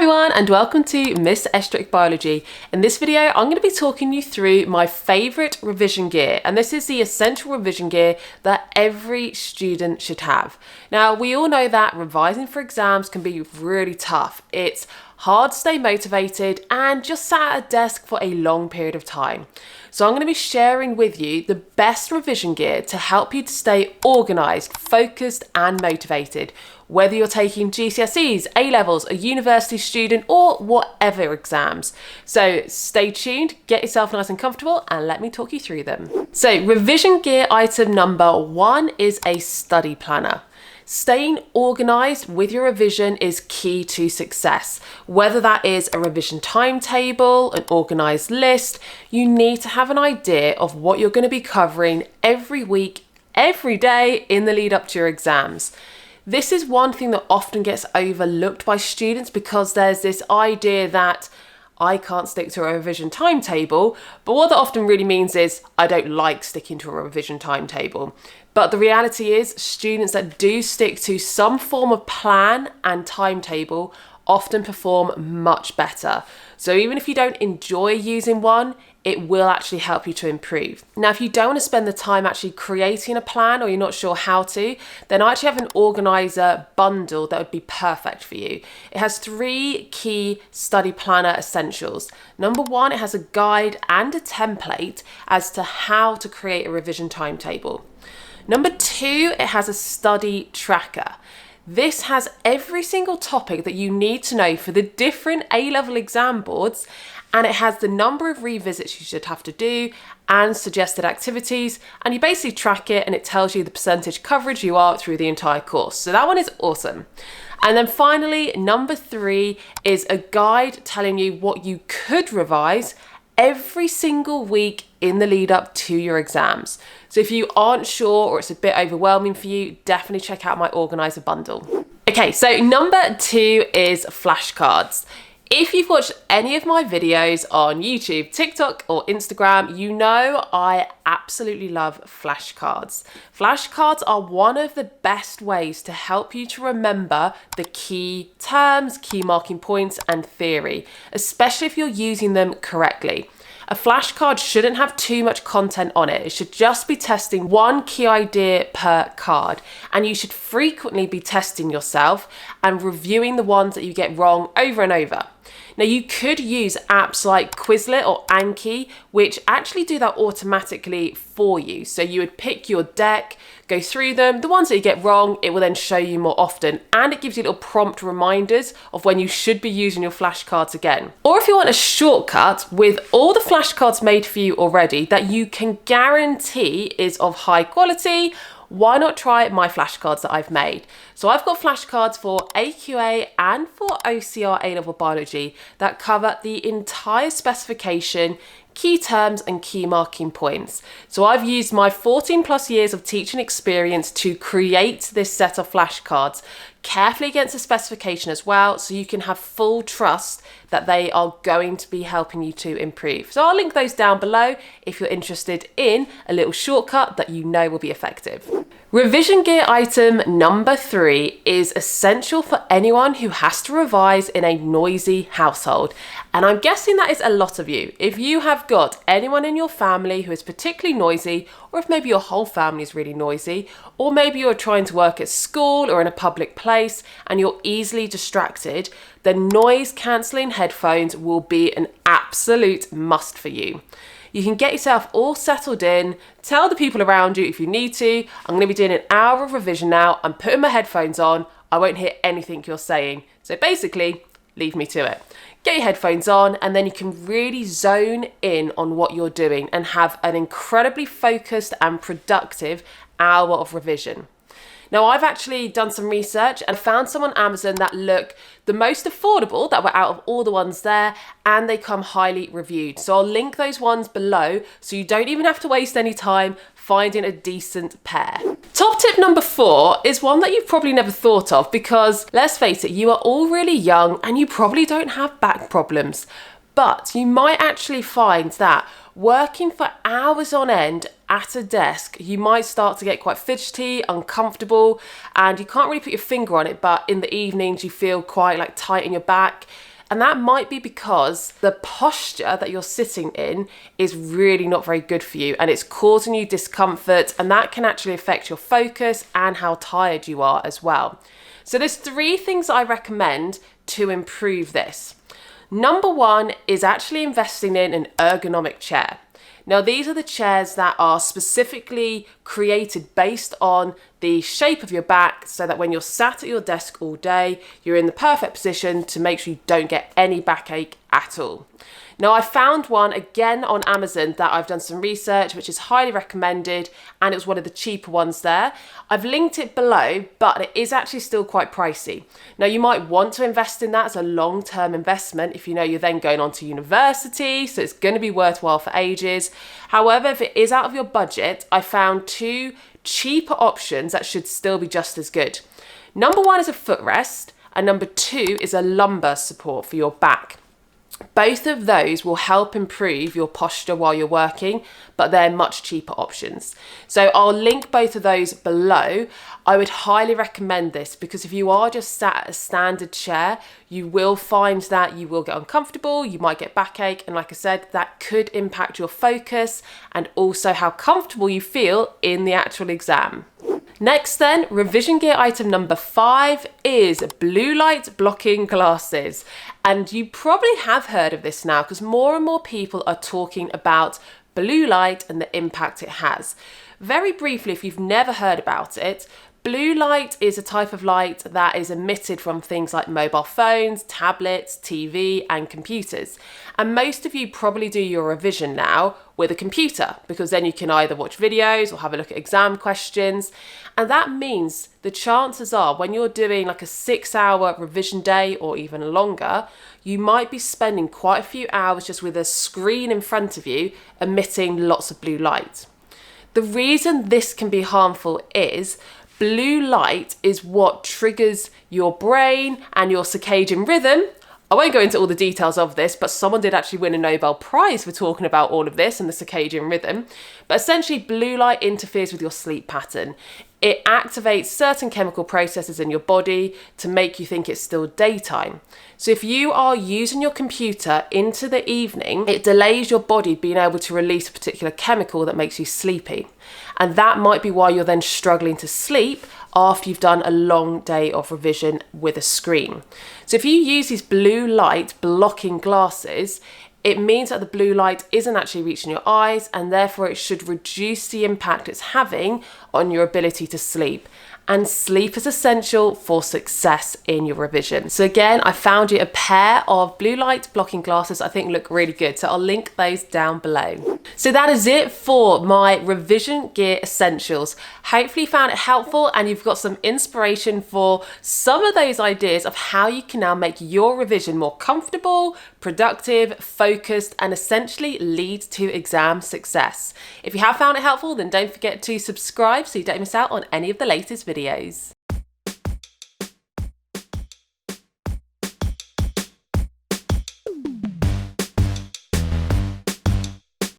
everyone and welcome to Miss Estruch Biology. In this video I'm going to be talking you through my favourite revision gear, and this is the essential revision gear that every student should have. Now we all know that revising for exams can be really tough. It's hard to stay motivated and just sat at a desk for a long period of time. So I'm going to be sharing with you the best revision gear to help you to stay organised, focused and motivated, whether you're taking GCSEs, A-levels, a university student or whatever exams. So stay tuned, get yourself nice and comfortable and let me talk you through them. So revision gear item number 1 is a study planner. Staying organised with your revision is key to success. Whether that is a revision timetable, an organised list, you need to have an idea of what you're going to be covering every week, every day in the lead up to your exams. This is one thing that often gets overlooked by students because there's this idea that I can't stick to a revision timetable, but what that often really means is I don't like sticking to a revision timetable. But the reality is students that do stick to some form of plan and timetable often perform much better. So even if you don't enjoy using one, it will actually help you to improve. Now, if you don't want to spend the time actually creating a plan or you're not sure how to, then I actually have an organizer bundle that would be perfect for you. It has 3 key study planner essentials. Number 1, it has a guide and a template as to how to create a revision timetable. Number 2, it has a study tracker. This has every single topic that you need to know for the different A-level exam boards, and it has the number of revisits you should have to do and suggested activities, and you basically track it and it tells you the percentage coverage you are through the entire course. So that one is awesome. And then finally, number 3 is a guide telling you what you could revise every single week in the lead up to your exams. So if you aren't sure or it's a bit overwhelming for you, definitely check out my organizer bundle. Okay, so number 2 is flashcards. If you've watched any of my videos on YouTube, TikTok or Instagram, you know I absolutely love flashcards. Flashcards are one of the best ways to help you to remember the key terms, key marking points and theory, especially if you're using them correctly. A flashcard shouldn't have too much content on it. It should just be testing one key idea per card. And you should frequently be testing yourself and reviewing the ones that you get wrong over and over. Now you could use apps like Quizlet or Anki, which actually do that automatically for you. So you would pick your deck, go through them, the ones that you get wrong, it will then show you more often. And it gives you little prompt reminders of when you should be using your flashcards again. Or if you want a shortcut with all the flashcards made for you already that you can guarantee is of high quality, why not try my flashcards that I've made? So I've got flashcards for AQA and for OCR A-level biology that cover the entire specification, key terms and key marking points. So I've used my 14 plus years of teaching experience to create this set of flashcards carefully against the specification as well, so you can have full trust that they are going to be helping you to improve. So I'll link those down below if you're interested in a little shortcut that you know will be effective. Revision gear item number 3 is essential for anyone who has to revise in a noisy household. And I'm guessing that is a lot of you. If you have got anyone in your family who is particularly noisy, or if maybe your whole family is really noisy, or maybe you're trying to work at school or in a public place and you're easily distracted, then noise cancelling headphones will be an absolute must for you. You can get yourself all settled in, tell the people around you if you need to, I'm going to be doing an hour of revision now, I'm putting my headphones on, I won't hear anything you're saying. So basically, leave me to it. Get your headphones on and then you can really zone in on what you're doing and have an incredibly focused and productive hour of revision. Now, I've actually done some research and found some on Amazon that look the most affordable that were out of all the ones there, and they come highly reviewed. So I'll link those ones below so you don't even have to waste any time finding a decent pair. Top tip number 4 is one that you've probably never thought of because, let's face it, you are all really young and you probably don't have back problems. But you might actually find that working for hours on end at a desk, you might start to get quite fidgety, uncomfortable, and you can't really put your finger on it, but in the evenings you feel quite like tight in your back. And that might be because the posture that you're sitting in is really not very good for you and it's causing you discomfort, and that can actually affect your focus and how tired you are as well. So there's 3 things I recommend to improve this. Number 1 is actually investing in an ergonomic chair. Now, these are the chairs that are specifically created based on the shape of your back so that when you're sat at your desk all day, you're in the perfect position to make sure you don't get any backache at all. Now, I found one again on Amazon that I've done some research, which is highly recommended, and it was one of the cheaper ones there. I've linked it below, but it is actually still quite pricey. Now, you might want to invest in that as a long-term investment if you know you're then going on to university, so it's going to be worthwhile for ages. However, if it is out of your budget, I found 2 cheaper options that should still be just as good. Number 1 is a footrest, and number 2 is a lumbar support for your back. Both of those will help improve your posture while you're working, but they're much cheaper options. So I'll link both of those below. I would highly recommend this because if you are just sat at a standard chair, you will find that you will get uncomfortable, you might get backache, and like I said, that could impact your focus and also how comfortable you feel in the actual exam. Next then, revision gear item number 5 is blue light blocking glasses. And you probably have heard of this now because more and more people are talking about blue light and the impact it has. Very briefly, if you've never heard about it, blue light is a type of light that is emitted from things like mobile phones, tablets, TV, and computers. And most of you probably do your revision now with a computer because then you can either watch videos or have a look at exam questions. And that means the chances are when you're doing like a 6-hour revision day or even longer, you might be spending quite a few hours just with a screen in front of you emitting lots of blue light. The reason this can be harmful is blue light is what triggers your brain and your circadian rhythm. I won't go into all the details of this, but someone did actually win a Nobel Prize for talking about all of this and the circadian rhythm. But essentially, blue light interferes with your sleep pattern. It activates certain chemical processes in your body to make you think it's still daytime. So if you are using your computer into the evening, it delays your body being able to release a particular chemical that makes you sleepy. And that might be why you're then struggling to sleep after you've done a long day of revision with a screen. So if you use these blue light blocking glasses, it means that the blue light isn't actually reaching your eyes, and therefore it should reduce the impact it's having on your ability to sleep. And sleep is essential for success in your revision. So again, I found you a pair of blue light blocking glasses I think look really good. So I'll link those down below. So that is it for my revision gear essentials. Hopefully you found it helpful and you've got some inspiration for some of those ideas of how you can now make your revision more comfortable, productive, focused, and essentially lead to exam success. If you have found it helpful, then don't forget to subscribe so you don't miss out on any of the latest videos.